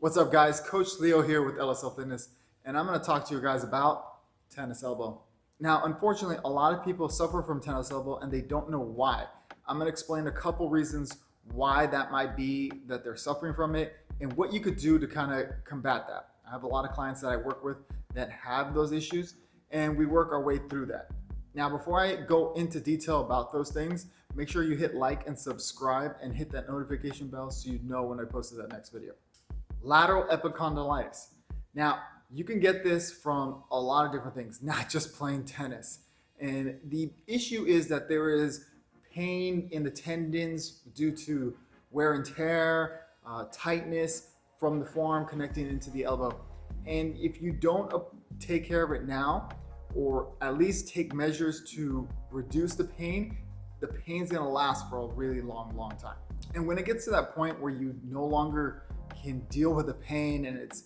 What's up, guys? Coach Leo here with LSL Fitness, and I'm going to talk to you guys about tennis elbow. Now, unfortunately, a lot of people suffer from tennis elbow and they don't know why. I'm going to explain a couple reasons why that might be that they're suffering from it and what you could do to kind of combat that. I have a lot of clients that I work with that have those issues, and we work our way through that. Now, before I go into detail about those things, make sure you hit like and subscribe and hit that notification bell so you know when I posted that next video. Lateral epicondylitis. Now, you can get this from a lot of different things, not just playing tennis. And the issue is that there is pain in the tendons due to wear and tear, tightness from the forearm connecting into the elbow. And if you don't take care of it now, or at least take measures to reduce the pain's gonna last for a really long time. And when it gets to that point where you no longer can deal with the pain and it's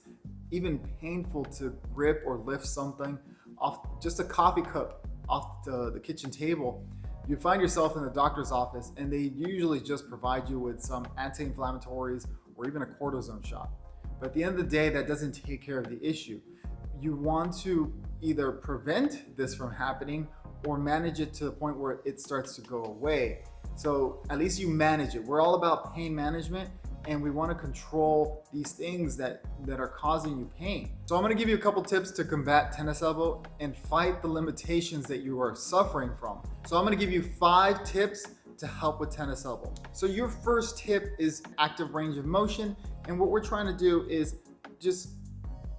even painful to grip or lift something off just a coffee cup off the kitchen table, you find yourself in the doctor's office and they usually just provide you with some anti-inflammatories or even a cortisone shot. But at the end of the day, that doesn't take care of the issue. You want to either prevent this from happening or manage it to the point where it starts to go away. So at least you manage it. We're all about pain management, and we want to control these things that are causing you pain. So I'm going to give you a couple tips to combat tennis elbow and fight the limitations that you are suffering from. So I'm going to give you 5 tips to help with tennis elbow. So your first tip is active range of motion, and what we're trying to do is just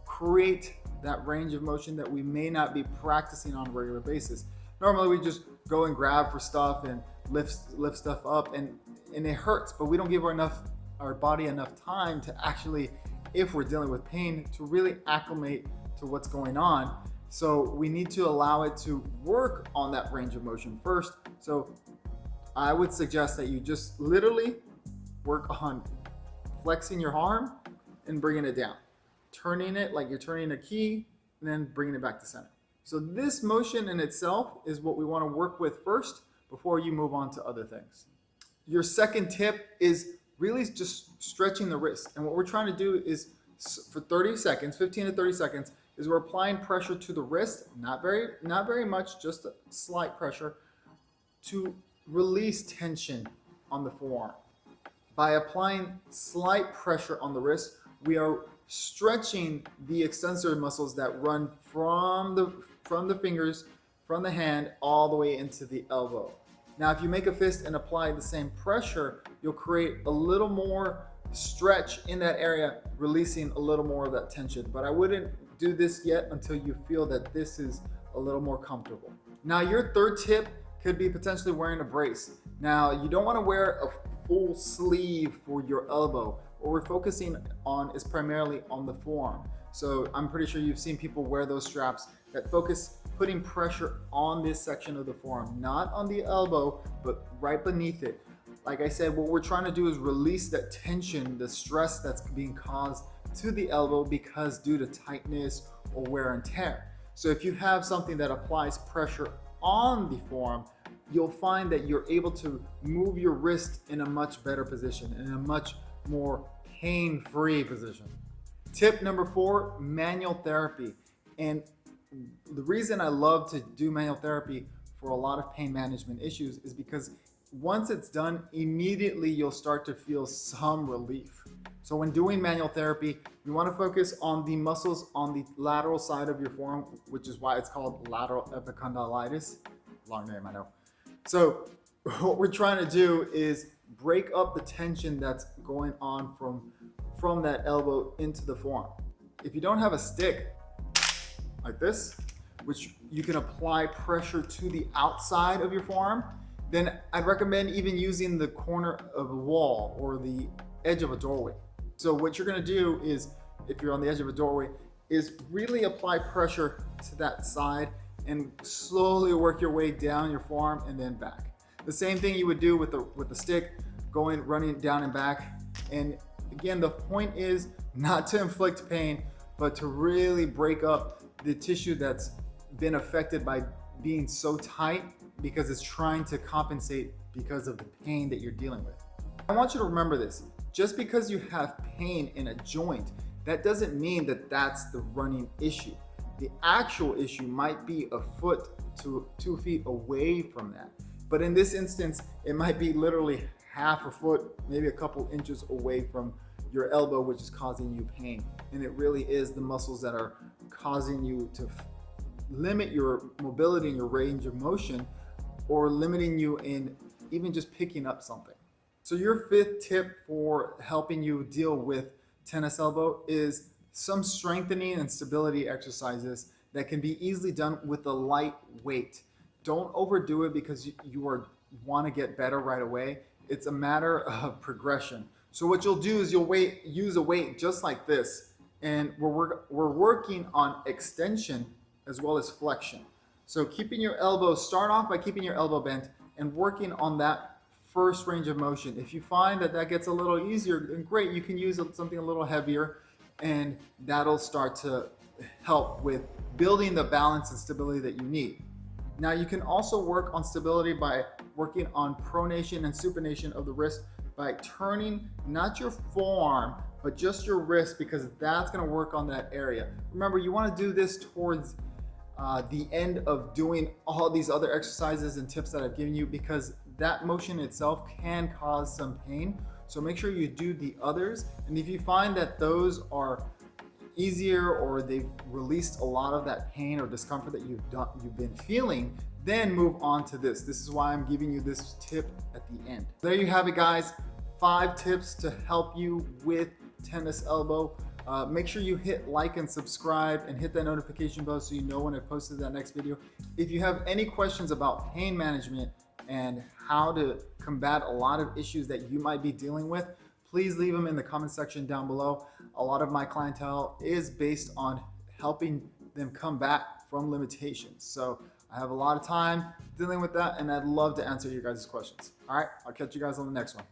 create that range of motion that we may not be practicing on a regular basis. Normally we just go and grab for stuff and lift stuff up, and it hurts, but we don't give our body enough time to actually, if we're dealing with pain, to really acclimate to what's going on. So we need to allow it to work on that range of motion first. So I would suggest that you just literally work on flexing your arm and bringing it down, turning it like you're turning a key, and then bringing it back to center. So this motion in itself is what we want to work with first before you move on to other things. Your second tip is really just stretching the wrist. And what we're trying to do is for 30 seconds, 15 to 30 seconds, is we're applying pressure to the wrist, not very much, just a slight pressure, to release tension on the forearm. By applying slight pressure on the wrist, we are stretching the extensor muscles that run from the fingers, from the hand, all the way into the elbow. Now, if you make a fist and apply the same pressure, you'll create a little more stretch in that area, releasing a little more of that tension. But I wouldn't do this yet until you feel that this is a little more comfortable. Now, your third tip could be potentially wearing a brace. Now, you don't want to wear a full sleeve for your elbow. What we're focusing on is primarily on the forearm. So I'm pretty sure you've seen people wear those straps that focus putting pressure on this section of the forearm, not on the elbow, but right beneath it. Like I said, what we're trying to do is release that tension, the stress that's being caused to the elbow because due to tightness or wear and tear. So if you have something that applies pressure on the forearm, you'll find that you're able to move your wrist in a much better position, in a much more pain-free position. Tip number 4, manual therapy. And the reason I love to do manual therapy for a lot of pain management issues is because once it's done, immediately you'll start to feel some relief. So when doing manual therapy, you want to focus on the muscles on the lateral side of your forearm, which is why it's called lateral epicondylitis. Long name, I know. So what we're trying to do is break up the tension that's going on from that elbow into the forearm. If you don't have a stick like this, which you can apply pressure to the outside of your forearm, then I'd recommend even using the corner of a wall or the edge of a doorway. So what you're gonna do is, if you're on the edge of a doorway, is really apply pressure to that side and slowly work your way down your forearm and then back. The same thing you would do with the stick, running down and back. And again, the point is not to inflict pain, but to really break up the tissue that's been affected by being so tight because it's trying to compensate because of the pain that you're dealing with. I want you to remember this. Just because you have pain in a joint that doesn't mean that that's the running issue. The actual issue might be a foot to 2 feet away from that. But in this instance, it might be literally half a foot, maybe a couple inches away from your elbow, which is causing you pain. And it really is the muscles that are causing you to limit your mobility and your range of motion, or limiting you in even just picking up something. So your fifth tip for helping you deal with tennis elbow is some strengthening and stability exercises that can be easily done with a light weight. Don't overdo it because you want to get better right away. It's a matter of progression. So what you'll do is you'll use a weight just like this, and we're working on extension as well as flexion. So start off by keeping your elbow bent and working on that first range of motion. If you find that gets a little easier, then great, you can use something a little heavier, and that'll start to help with building the balance and stability that you need. Now you can also work on stability by working on pronation and supination of the wrist by turning not your forearm, but just your wrist, because that's going to work on that area. Remember, you want to do this towards the end of doing all these other exercises and tips that I've given you, because that motion itself can cause some pain. So make sure you do the others. And if you find that those are easier, or they've released a lot of that pain or discomfort that you've been feeling, then move on to this. This is why I'm giving you this tip at the end. There you have it, guys. 5 tips to help you with tennis elbow. Make sure you hit like and subscribe and hit that notification bell so you know when I posted that next video. If you have any questions about pain management and how to combat a lot of issues that you might be dealing with, please leave them in the comment section down below. A lot of my clientele is based on helping them come back from limitations. So I have a lot of time dealing with that, and I'd love to answer your guys' questions. All right, I'll catch you guys on the next one.